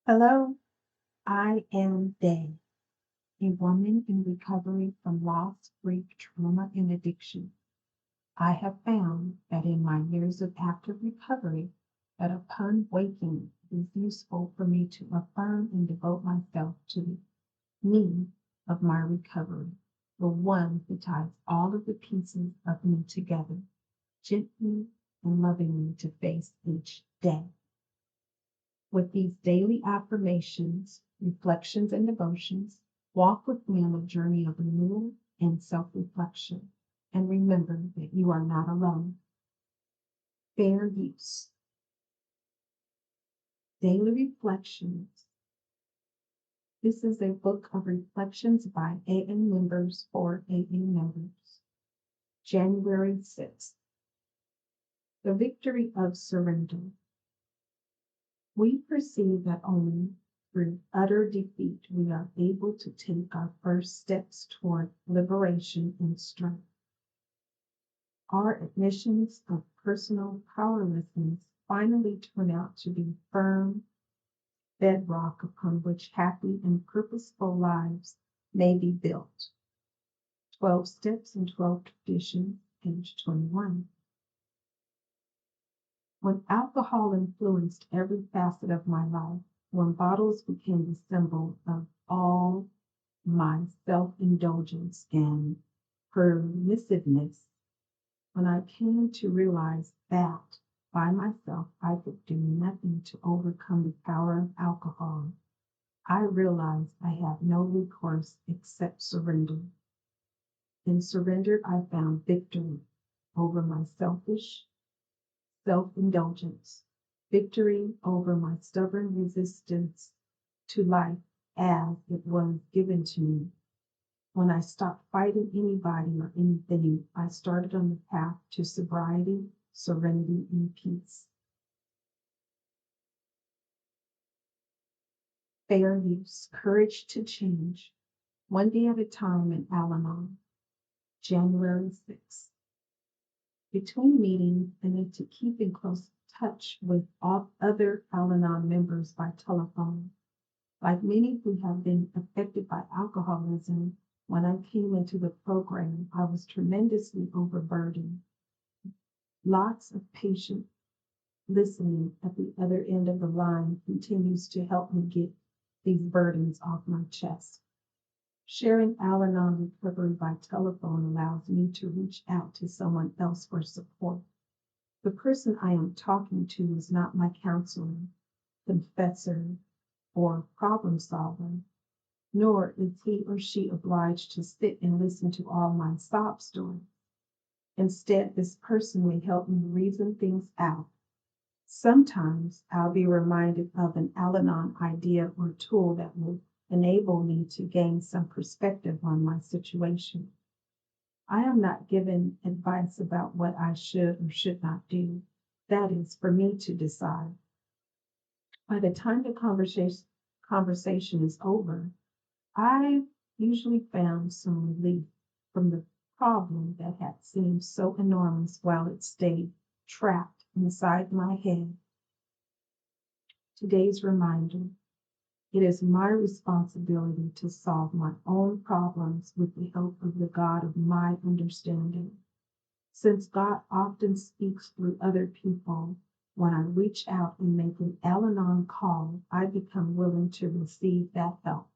Hello, I am Day, a woman in recovery from loss, grief, trauma, and addiction. I have found that in my years of active recovery, that upon waking, it is useful for me to affirm and devote myself to the me of my recovery, the one who ties all of the pieces of me together, gently and lovingly to face each day. With these daily affirmations, reflections, and devotions, walk with me on a journey of renewal and self reflection. And remember that you are not alone. Fair use. Daily Reflections. This is a book of reflections by AA members for AA members. January 6th. The victory of surrender. We perceive that only through utter defeat we are able to take our first steps toward liberation and strength. Our admissions of personal powerlessness finally turn out to be firm bedrock upon which happy and purposeful lives may be built. 12 Steps and 12 Traditions, page 21. When alcohol influenced every facet of my life, when bottles became the symbol of all my self-indulgence and permissiveness, when I came to realize that by myself I could do nothing to overcome the power of alcohol, I realized I had no recourse except surrender. In surrender, I found victory over my selfish self-indulgence, victory over my stubborn resistance to life as it was given to me. When I stopped fighting anybody or anything, I started on the path to sobriety, serenity, and peace. Fair use, courage to change, one day at a time in Al-Anon, January 6th. Between meetings, I need to keep in close touch with all other Al-Anon members by telephone. Like many who have been affected by alcoholism, when I came into the program, I was tremendously overburdened. Lots of patient listening at the other end of the line continues to help me get these burdens off my chest. Sharing Al-Anon recovery by telephone allows me to reach out to someone else for support. The person I am talking to is not my counselor, confessor, or problem solver, nor is he or she obliged to sit and listen to all my sob stories. Instead, this person may help me reason things out. Sometimes I'll be reminded of an Al Anon idea or tool that will enable me to gain some perspective on my situation. I am not given advice about what I should or should not do. That is for me to decide. By the time the conversation is over, I've usually found some relief from the problem that had seemed so enormous while it stayed trapped inside my head. Today's reminder: it is my responsibility to solve my own problems with the help of the God of my understanding. Since God often speaks through other people, when I reach out and make an Al Anon call, I become willing to receive that help.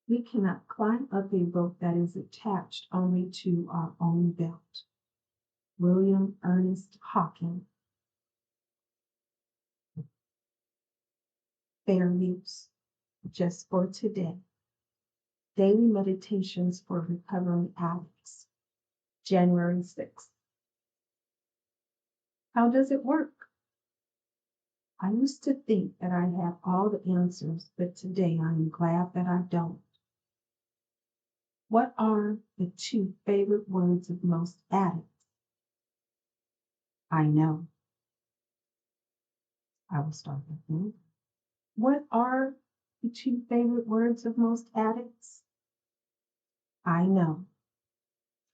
We cannot climb up a rope that is attached only to our own belt. William Ernest Hawkins. Fair use. Just for today. Daily Meditations for Recovering Addicts. January 6th. How does it work? I used to think that I had all the answers, but today I am glad that I don't. What are the two favorite words of most addicts? I know. I will start with you. What are the two favorite words of most addicts? I know.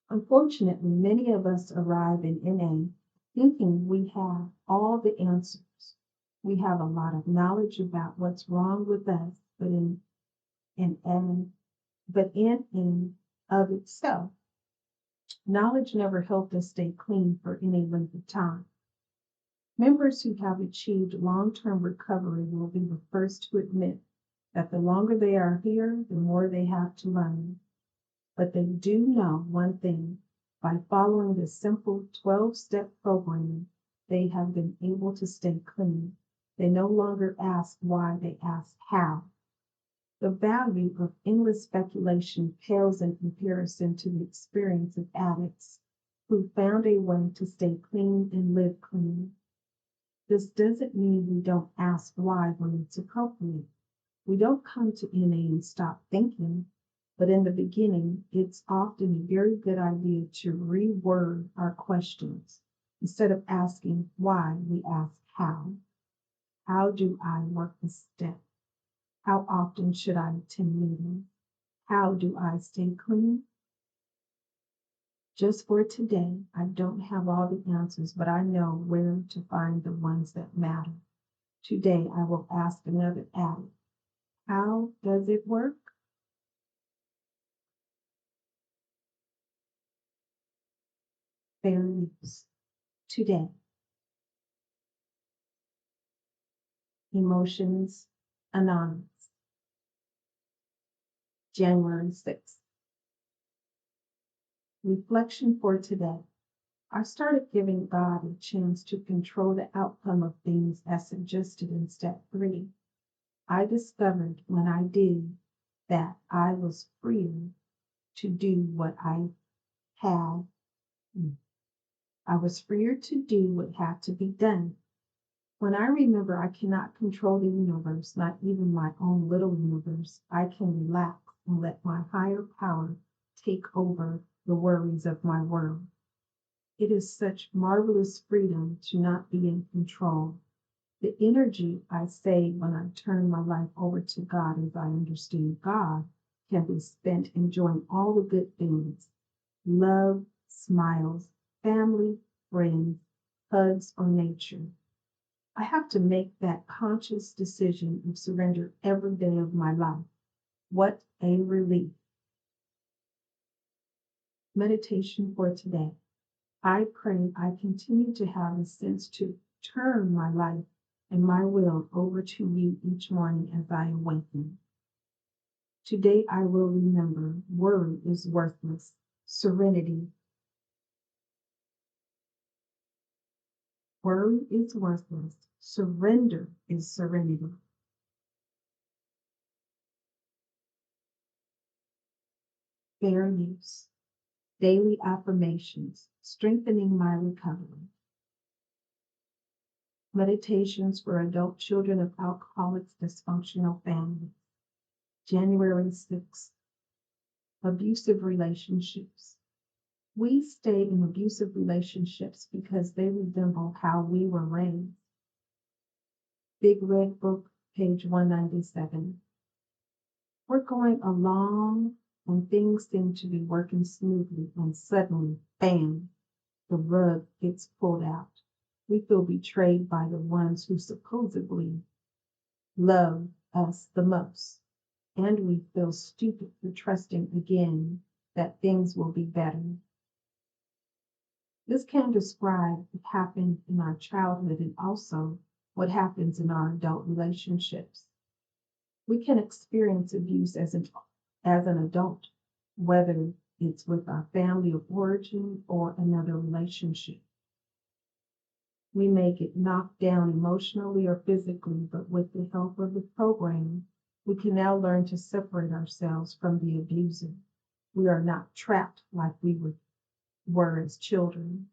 Unfortunately, many of us arrive in NA thinking we have all the answers. We have a lot of knowledge about what's wrong with us, and but in and of itself, knowledge never helped us stay clean for any length of time. Members who have achieved long-term recovery will be the first to admit that the longer they are here, the more they have to learn. But they do know one thing: by following this simple 12-step program, they have been able to stay clean. They no longer ask why, they ask how. The value of endless speculation pales in comparison to the experience of addicts who found a way to stay clean and live clean. This doesn't mean we don't ask why when it's appropriate. We don't come to NA and stop thinking, but in the beginning, it's often a very good idea to reword our questions. Instead of asking why, we ask how. How do I work the step? How often should I attend meetings? How do I stay clean? Just for today, I don't have all the answers, but I know where to find the ones that matter. Today, I will ask another addict, how does it work? Fair use. Today, Emotions Anonymous, January 6th. Reflection for today. I started giving God a chance to control the outcome of things as suggested in step 3. I discovered when I did that I was freer to do what had. I was freer to do what had to be done. When I remember I cannot control the universe, not even my own little universe, I can relax and let my higher power take over the worries of my world. It is such marvelous freedom to not be in control. The energy I save when I turn my life over to God as I understand God can be spent enjoying all the good things: love, smiles, family, friends, hugs, or nature. I have to make that conscious decision of surrender every day of my life. What a relief. Meditation for today. I pray I continue to have a sense to turn my life and my will over to you each morning as I awaken. Today I will remember worry is worthless. Serenity. Worry is worthless. Surrender is serenity. Fair use. Daily affirmations, strengthening my recovery. Meditations for adult children of alcoholics, dysfunctional families. January 6th. Abusive relationships. We stay in abusive relationships because they resemble how we were raised. Big Red Book, page 197. We're going along and things seem to be working smoothly, and suddenly, bam, the rug gets pulled out. We feel betrayed by the ones who supposedly love us the most. And we feel stupid for trusting again that things will be better. This can describe what happened in our childhood and also what happens in our adult relationships. We can experience abuse as an adult, whether it's with our family of origin or another relationship. We may get knocked down emotionally or physically, but with the help of the program, we can now learn to separate ourselves from the abuser. We are not trapped like we were as children.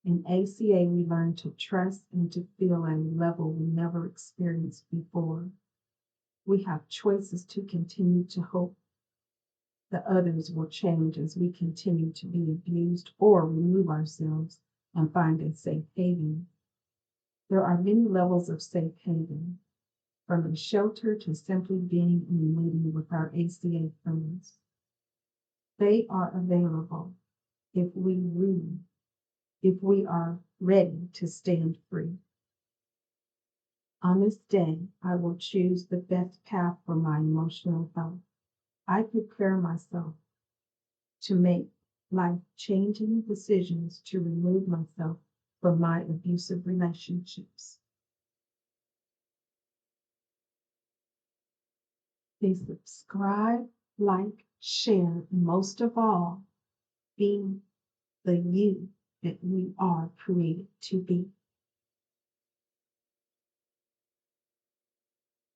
In ACA, we learn to trust and to feel at a level we never experienced before. We have choices to continue to hope the others will change as we continue to be abused, or remove ourselves and find a safe haven. There are many levels of safe haven, from a shelter to simply being in a meeting with our ACA friends. They are available if we are ready to stand free. On this day, I will choose the best path for my emotional health. I prepare myself to make life-changing decisions to remove myself from my abusive relationships. Please subscribe, like, share, and most of all, be the you that we are created to be.